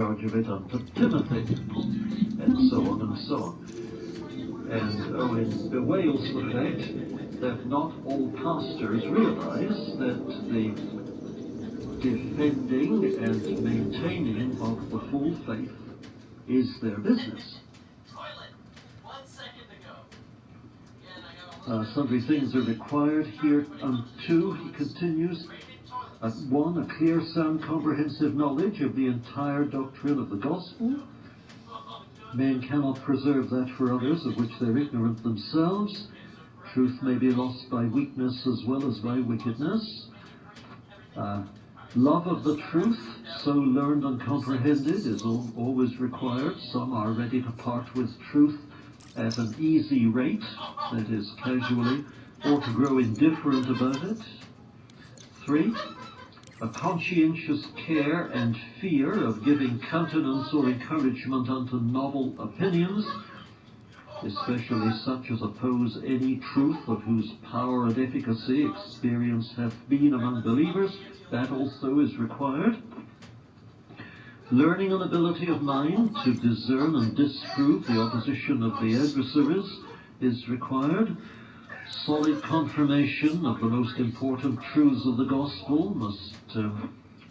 charge of it unto Timothy, and so on and so on. And Owen bewails the fact that not all pastors realize that the defending and maintaining of the full faith is their business. Sundry things are required here unto, he continues. 1, a clear, sound, comprehensive knowledge of the entire doctrine of the gospel. Men cannot preserve that for others of which they're ignorant themselves. Truth may be lost by weakness as well as by wickedness. Love of the truth, so learned and comprehended, is always required. Some are ready to part with truth at an easy rate, that is, casually, or to grow indifferent about it. 3, a conscientious care and fear of giving countenance or encouragement unto novel opinions, especially such as oppose any truth of whose power and efficacy experience hath been among believers. That also is required. Learning and ability of mind to discern and disprove the opposition of the adversaries is required. Solid confirmation of the most important truths of the gospel must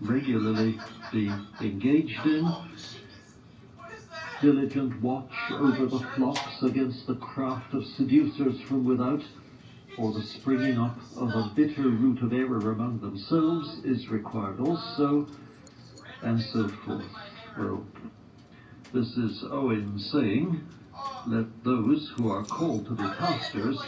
regularly be engaged in. Diligent watch over the flocks against the craft of seducers from without, or the springing up of a bitter root of error among themselves is required also, and so forth. Well, this is Owen saying, let those who are called to be pastors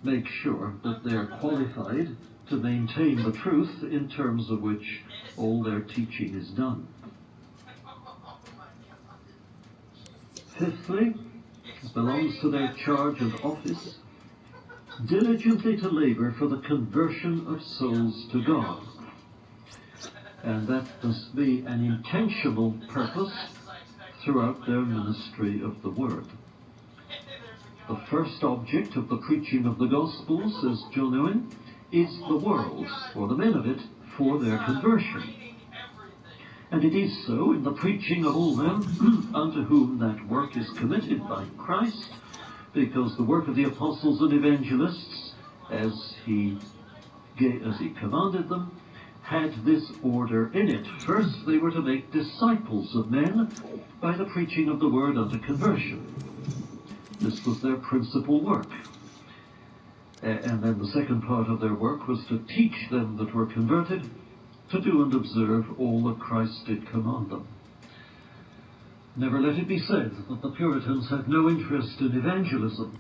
make sure that they're qualified to maintain the truth in terms of which all their teaching is done. Fifthly, it belongs to their charge and office diligently to labor for the conversion of souls to God. And that must be an intentional purpose throughout their ministry of the Word. The first object of the preaching of the gospel, says John Owen, is the world, or the men of it, for their conversion. And it is so in the preaching of all them unto whom that work is committed by Christ, because the work of the apostles and evangelists, as he commanded them, had this order in it. First, they were to make disciples of men by the preaching of the word unto conversion. This was their principal work. And then the second part of their work was to teach them that were converted to do and observe all that Christ did command them. Never let it be said that the Puritans had no interest in evangelism.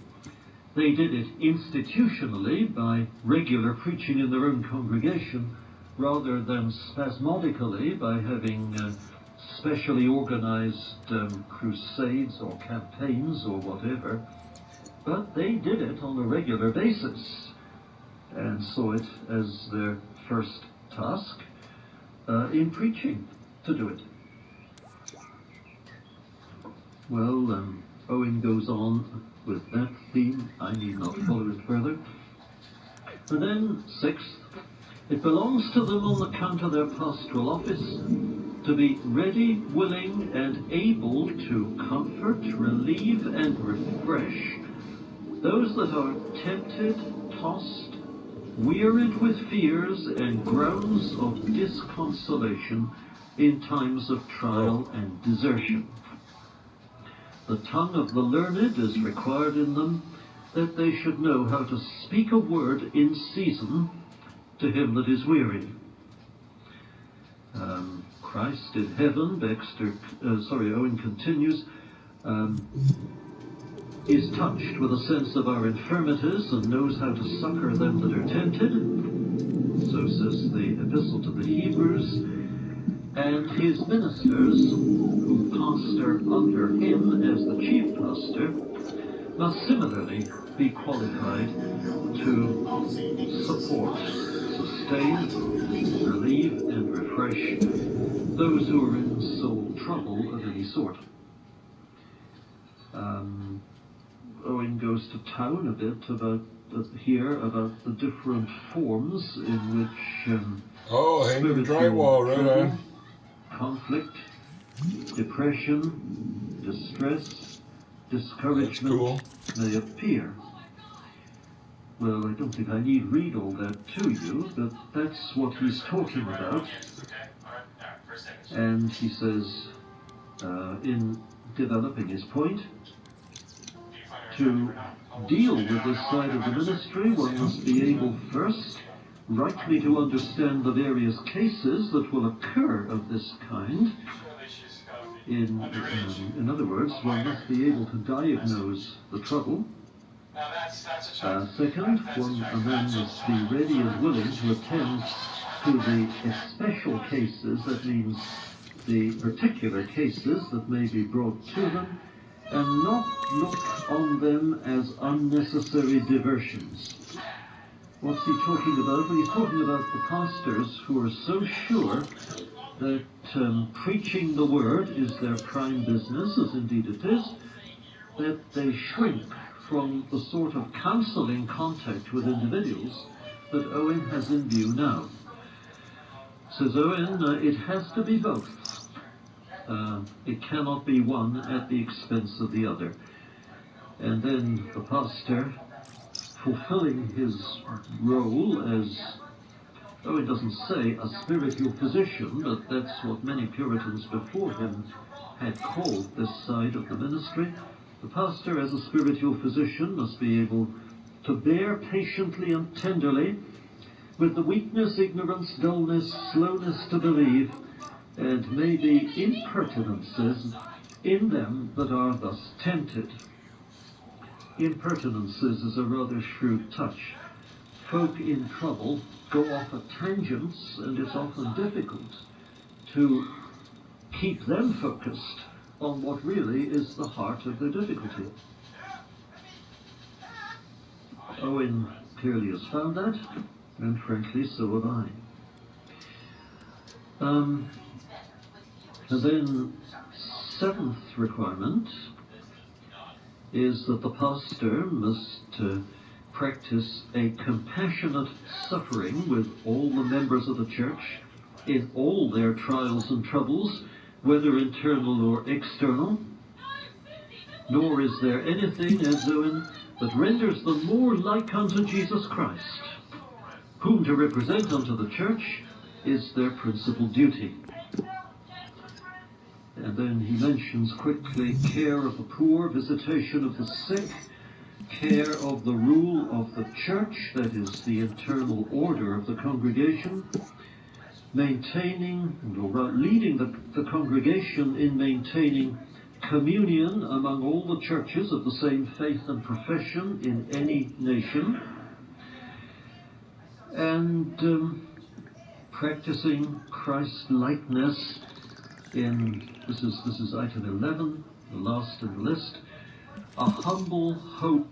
They did it institutionally by regular preaching in their own congregation, rather than spasmodically by having specially organized crusades or campaigns or whatever. But they did it on a regular basis and saw it as their first task in preaching to do it. Well, Owen goes on with that theme. I need not follow it further. And then, sixth, it belongs to them on account of their pastoral office to be ready, willing, and able to comfort, relieve, and refresh those that are tempted, tossed, wearied with fears and groans of disconsolation in times of trial and desertion. The tongue of the learned is required in them, that they should know how to speak a word in season to him that is weary. Christ in heaven, Owen continues, is touched with a sense of our infirmities and knows how to succor them that are tempted. So says the Epistle to the Hebrews. And his ministers, who pastor under him as the chief pastor, must similarly be qualified to support, sustain, relieve, and refresh those who are in soul trouble of any sort. Owen goes to town a bit about the different forms in which hanging drywall, right on. conflict, depression, distress, discouragement may appear. Well, I don't think I need read all that to you, but that's what he's talking about. And he says, in developing his point, to deal with this side of the ministry, one must be able first rightly to understand the various cases that will occur of this kind. In other words, one must be able to diagnose the trouble. Second, a man must be ready and willing to attend to the especial cases, that means the particular cases that may be brought to them, and not look on them as unnecessary diversions. What's he talking about? Well, he's talking about the pastors who are so sure that preaching the word is their prime business, as indeed it is, that they shrink from the sort of counseling contact with individuals that Owen has in view now. Says Owen, it has to be both. It cannot be one at the expense of the other. And then the pastor, fulfilling his role as, Owen doesn't say a spiritual physician, but that's what many Puritans before him had called this side of the ministry. The pastor, as a spiritual physician, must be able to bear patiently and tenderly with the weakness, ignorance, dullness, slowness to believe, and maybe impertinences in them that are thus tempted. Impertinences is a rather shrewd touch. Folk in trouble go off at tangents, and it's often difficult to keep them focused on what really is the heart of their difficulty. Owen clearly has found that, and frankly, so have I. And then, seventh requirement is that the pastor must practice a compassionate suffering with all the members of the church in all their trials and troubles, whether internal or external. Nor is there anything, adds Owen, that renders them more like unto Jesus Christ, whom to represent unto the church is their principal duty. And then he mentions quickly care of the poor, visitation of the sick, care of the rule of the church, that is, the internal order of the congregation, maintaining, or leading the congregation in maintaining communion among all the churches of the same faith and profession in any nation, and practicing Christ-likeness in, this is item 11, the last in the list, a humble hope.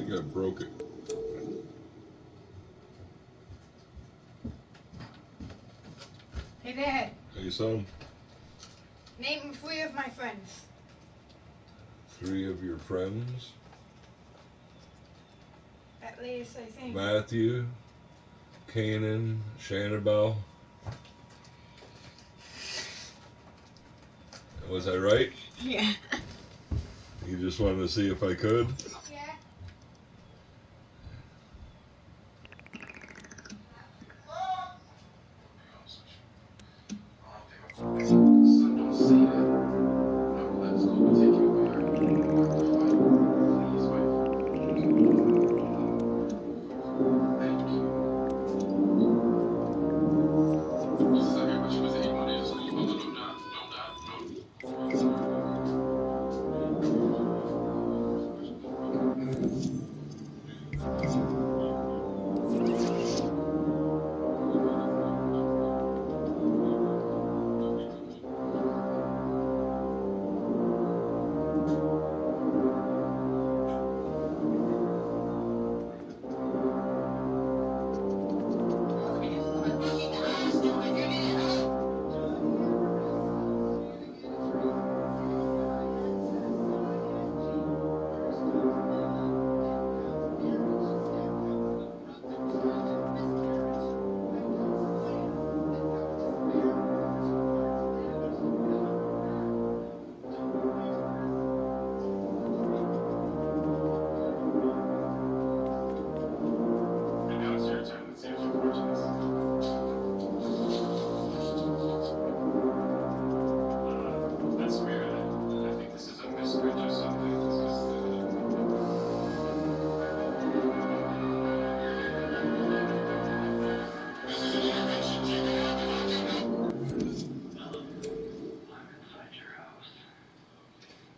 think I broke it. Hey, Dad. Hey, son. Name 3 of my friends. 3 of your friends? At least, I think. Matthew, Canaan, Shanabel. Was I right? Yeah. You just wanted to see if I could? Yeah.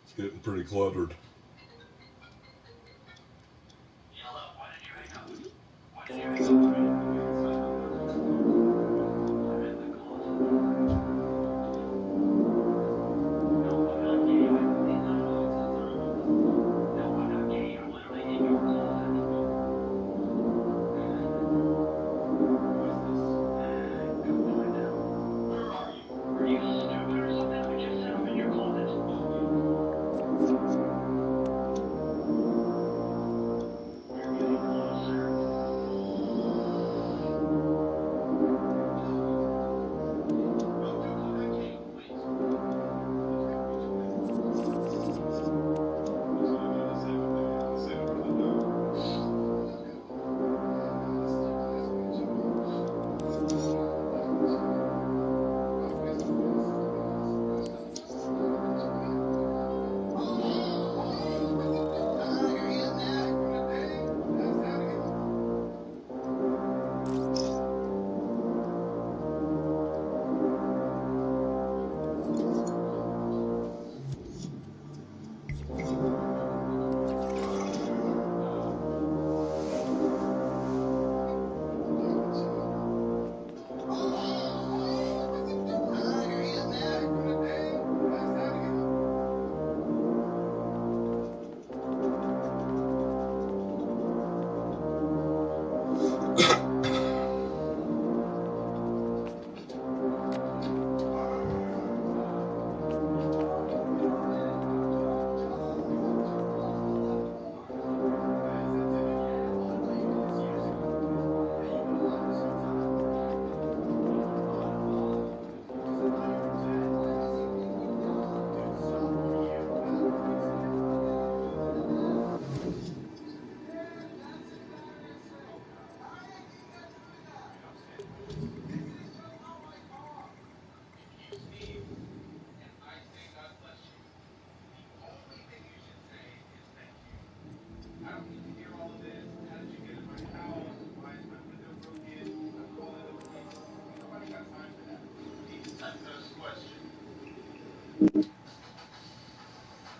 It's getting pretty cluttered. Hello, why did you hang up? Why did you hang up on me?